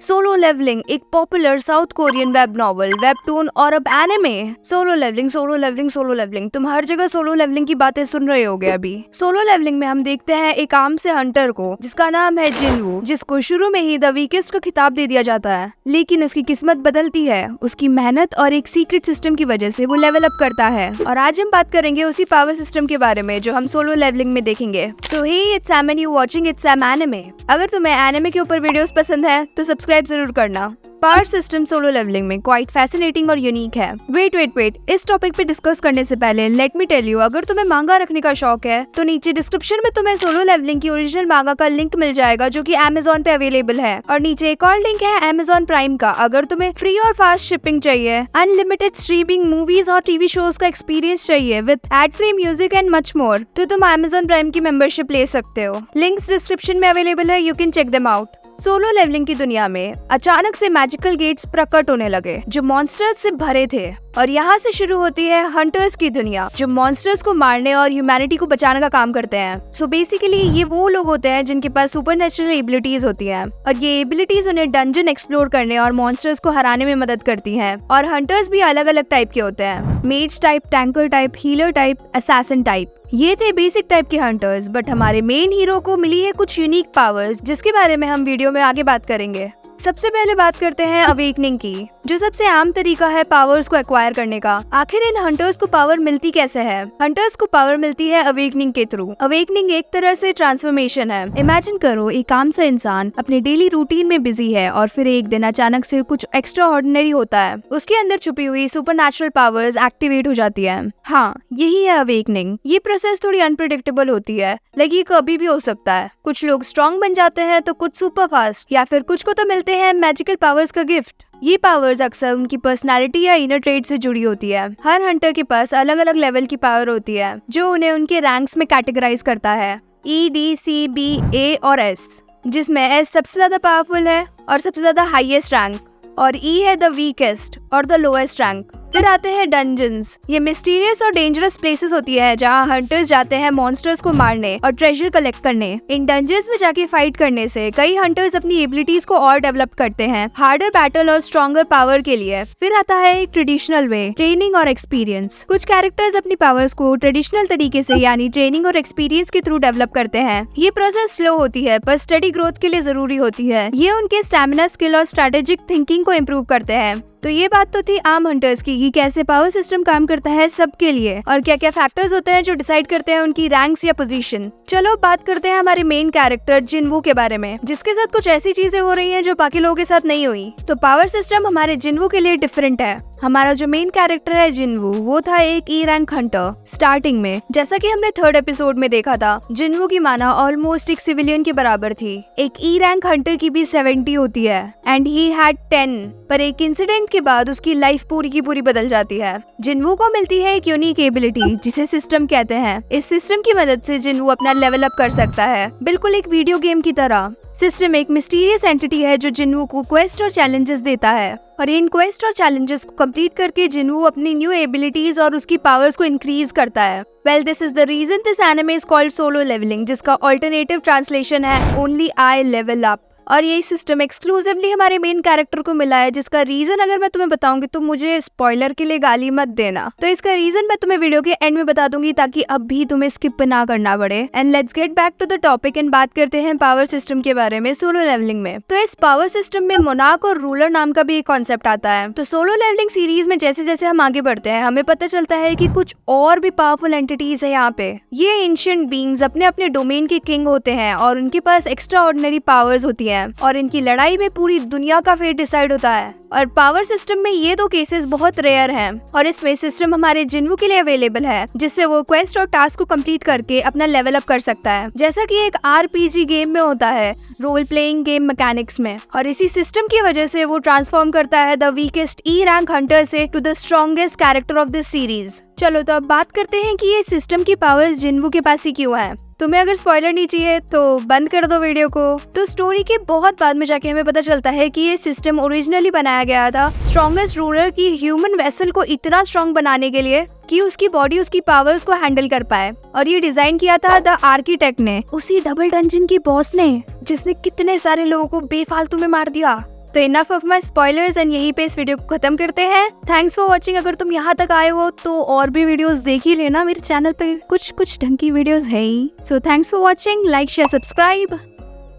Solo Leveling एक popular South Korean web novel, webtoon और अब anime. Solo Leveling, Solo Leveling, Solo Leveling, तुम हर जगह सोलो लेवलिंग की बातें सुन रहे होगे अभी। सोलो लेवलिंग में हम देखते हैं एक आम से हंटर को जिसका नाम है जिनवू, जिसको शुरू में ही द वीकेस्ट का खिताब दे दिया जाता है, लेकिन उसकी किस्मत बदलती है। उसकी मेहनत और एक सीक्रेट सिस्टम की वजह से वो लेवल अप करता है। और आज हम बात करेंगे उसी पावर सिस्टम के बारे में जो हम सोलो लेवलिंग में देखेंगे। So hey, it's Sam and you watching it's Sam anime. अगर तुम्हें एनिमे के ऊपर वीडियोस पसंद है तो सब्सक्राइब जरूर करना। पावर सिस्टम सोलो लेवलिंग में क्वाइट फैसिनेटिंग और यूनिक है। वेट, इस टॉपिक पे डिस्कस करने से पहले लेट मी टेल यू, अगर तुम्हें मांगा रखने का शौक है तो नीचे डिस्क्रिप्शन में तुम्हें सोलो लेवलिंग की ओरिजिनल मांगा का लिंक मिल जाएगा जो कि Amazon पे अवेलेबल है। और नीचे एक और लिंक है Amazon प्राइम का। अगर तुम्हें फ्री और फास्ट शिपिंग चाहिए, अनलिमिटेड स्ट्रीमिंग, मूवीज और टीवी शोज का एक्सपीरियंस चाहिए with ad free music and much more, तो तुम Amazon प्राइम की मेंबरशिप ले सकते हो। लिंक्स डिस्क्रिप्शन में अवेलेबल है, you can check them out. Solo Leveling की दुनिया में अचानक से मैजिकल गेट्स प्रकट होने लगे जो मॉन्स्टर्स से भरे थे, और यहाँ से शुरू होती है हंटर्स की दुनिया जो मॉन्स्टर्स को मारने और ह्यूमैनिटी को बचाने का काम करते हैं। सो बेसिकली ये वो लोग होते हैं जिनके पास सुपरनेचुरल एबिलिटीज होती हैं, और ये एबिलिटीज उन्हें डंजन एक्सप्लोर करने और मॉन्स्टर्स को हराने में मदद करती हैं। और हंटर्स भी अलग अलग टाइप के होते हैं, मेज type, tanker type, healer type, assassin type. ये थे बेसिक टाइप के हंटर्स, बट हमारे मेन हीरो को मिली है कुछ यूनिक पावर्स जिसके बारे में हम वीडियो में आगे बात करेंगे। सबसे पहले बात करते हैं अवेकनिंग की, जो सबसे आम तरीका है पावर्स को एक्वायर करने का। आखिर इन हंटर्स को पावर मिलती कैसे है? हंटर्स को पावर मिलती है अवेकनिंग के थ्रू। अवेकनिंग एक तरह से ट्रांसफॉर्मेशन है। इमेजिन करो, एक आम सा इंसान अपने डेली रूटीन में बिजी है और फिर एक दिन अचानक से कुछ एक्स्ट्रा ऑर्डिनरी होता है, उसके अंदर छुपी हुई सुपरनैचुरल पावर्स एक्टिवेट हो जाती है। हाँ, यही है अवेकनिंग। ये प्रोसेस थोड़ी अनप्रेडिक्टेबल होती है, लेकिन ये कभी भी हो सकता है। कुछ लोग स्ट्रॉन्ग बन जाते हैं तो कुछ सुपर फास्ट, या फिर कुछ को तो मिलते हैं मैजिकल पावर्स का गिफ्ट। ये पावर्स अक्सर उनकी पर्सनालिटी या इनर ट्रेड से जुड़ी होती है। हर हंटर के पास अलग अलग लेवल की पावर होती है जो उन्हें उनके रैंक्स में कैटेगराइज करता है, E, D, C, B, A और S, जिसमें S सबसे ज्यादा पावरफुल है और सबसे ज्यादा हाईएस्ट रैंक, और E है द वीकेस्ट और द लोएस्ट रैंक। फिर आते हैं डंजन्स। ये मिस्टीरियस और डेंजरस प्लेसेस होती है जहाँ हंटर्स जाते हैं मॉन्स्टर्स को मारने और ट्रेजर कलेक्ट करने। इन डंजन्स में जाके फाइट करने से कई हंटर्स अपनी एबिलिटीज को और डेवलप करते हैं हार्डर बैटल और स्ट्रॉन्गर पावर के लिए। फिर आता है एक ट्रेडिशनल वे, ट्रेनिंग और एक्सपीरियंस। कुछ कैरेक्टर्स अपनी पावर्स को ट्रेडिशनल तरीके से यानी ट्रेनिंग और एक्सपीरियंस के थ्रू डेवलप करते हैं। ये प्रोसेस स्लो होती है पर स्टडी ग्रोथ के लिए जरूरी होती है। ये उनके स्टैमिना, स्किल और स्ट्रेटेजिक थिंकिंग को इम्प्रूव करते हैं। तो ये बात तो थी आम हंटर्स की, कैसे पावर सिस्टम काम करता है सबके लिए और क्या क्या फैक्टर्स होते हैं जो डिसाइड करते हैं उनकी रैंक्स या पोजीशन। चलो बात करते हैं हमारे मेन कैरेक्टर जिनवू के बारे में, जिसके साथ कुछ ऐसी चीजें हो रही हैं जो बाकी लोगों के साथ नहीं हुई। तो पावर सिस्टम हमारे जिनवू के लिए डिफरेंट है। हमारा जो मेन कैरेक्टर है जिनवू, वो था एक E रैंक हंटर स्टार्टिंग में। जैसा कि हमने थर्ड एपिसोड में देखा था, जिनवू की माना ऑलमोस्ट एक सिविलियन के बराबर थी। एक E रैंक हंटर की भी 70 होती है एंड ही हैड 10, पर एक इंसिडेंट के बाद उसकी लाइफ पूरी की पूरी बदल जाती है। जिनवू को मिलती है एक यूनिक एबिलिटी जिसे सिस्टम कहते हैं। इस सिस्टम की मदद से जिनवू अपना लेवल अप कर सकता है, बिल्कुल एक वीडियो गेम की तरह। सिस्टम एक मिस्टीरियस एंटिटी है जो जिनवू को क्वेस्ट और चैलेंजेस देता है, और इन क्वेस्ट और चैलेंजेस को कंप्लीट करके जिनवू अपनी न्यू एबिलिटीज और उसकी पावर्स को इंक्रीज करता है। Well, this is the reason this anime is called Solo Leveling, जिसका ऑल्टरनेटिव ट्रांसलेशन है ओनली आई लेवल अप। और ये सिस्टम एक्सक्लूसिवली हमारे मेन कैरेक्टर को मिला है, जिसका रीजन अगर मैं तुम्हें बताऊंगी तो मुझे स्पॉइलर के लिए गाली मत देना। तो इसका रीजन मैं तुम्हें वीडियो के एंड में बता दूंगी ताकि अब भी तुम्हें स्किप ना करना पड़े। And let's get back to the topic and बात करते हैं पावर सिस्टम के बारे में सोलो लेवलिंग में। तो इस पावर सिस्टम में मोनार्क और रूलर नाम का भी एक कॉन्सेप्ट आता है। तो सोलो लेवलिंग सीरीज में जैसे जैसे हम आगे बढ़ते हैं हमें पता चलता है कि कुछ और भी पावरफुल एंटिटीज है यहाँ पे। ये एंशिएंट बीइंग्स अपने अपने डोमेन के किंग होते हैं और उनके पास एक्स्ट्रा ऑर्डिनरी पावर्स होती है, और इनकी लड़ाई में पूरी दुनिया का फेट डिसाइड होता है। और पावर सिस्टम में ये दो केसेस बहुत रेयर हैं, और इसमें सिस्टम हमारे जिनवू के लिए अवेलेबल है जिससे वो क्वेस्ट और टास्क को कंप्लीट करके अपना लेवल अप कर सकता है, जैसा कि एक RPG गेम में होता है, रोल प्लेइंग गेम मैकेनिक्स में। और इसी सिस्टम की वजह से वो ट्रांसफॉर्म करता है the weakest E rank hunter से to the strongest character of this series. चलो तो अब बात करते हैं कि ये सिस्टम की पावर्स जिनवू के पास ही क्यों है। तुम्हें अगर स्पॉइलर नहीं चाहिए तो बंद कर दो वीडियो को। तो स्टोरी के बहुत बाद में जाके हमें पता चलता है कि ये सिस्टम ओरिजिनली बनाया गया था स्ट्रॉन्गेस्ट रूलर की ह्यूमन वेसल को इतना स्ट्रॉन्ग बनाने के लिए कि उसकी बॉडी उसकी पावर्स को हैंडल कर पाए। और ये डिजाइन किया था द आर्किटेक्ट ने, उसी डबल डंजन की बॉस ने जिसने कितने सारे लोगों को बेफालतू में मार दिया। तो enough of my spoilers and यहीं पे इस वीडियो को खत्म करते हैं। Thanks for watching. अगर तुम यहाँ तक आए हो तो और भी वीडियोस देख ही लेना, मेरे चैनल पे कुछ ढंग की वीडियोस है ही। So thanks for watching, like share subscribe,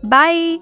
bye.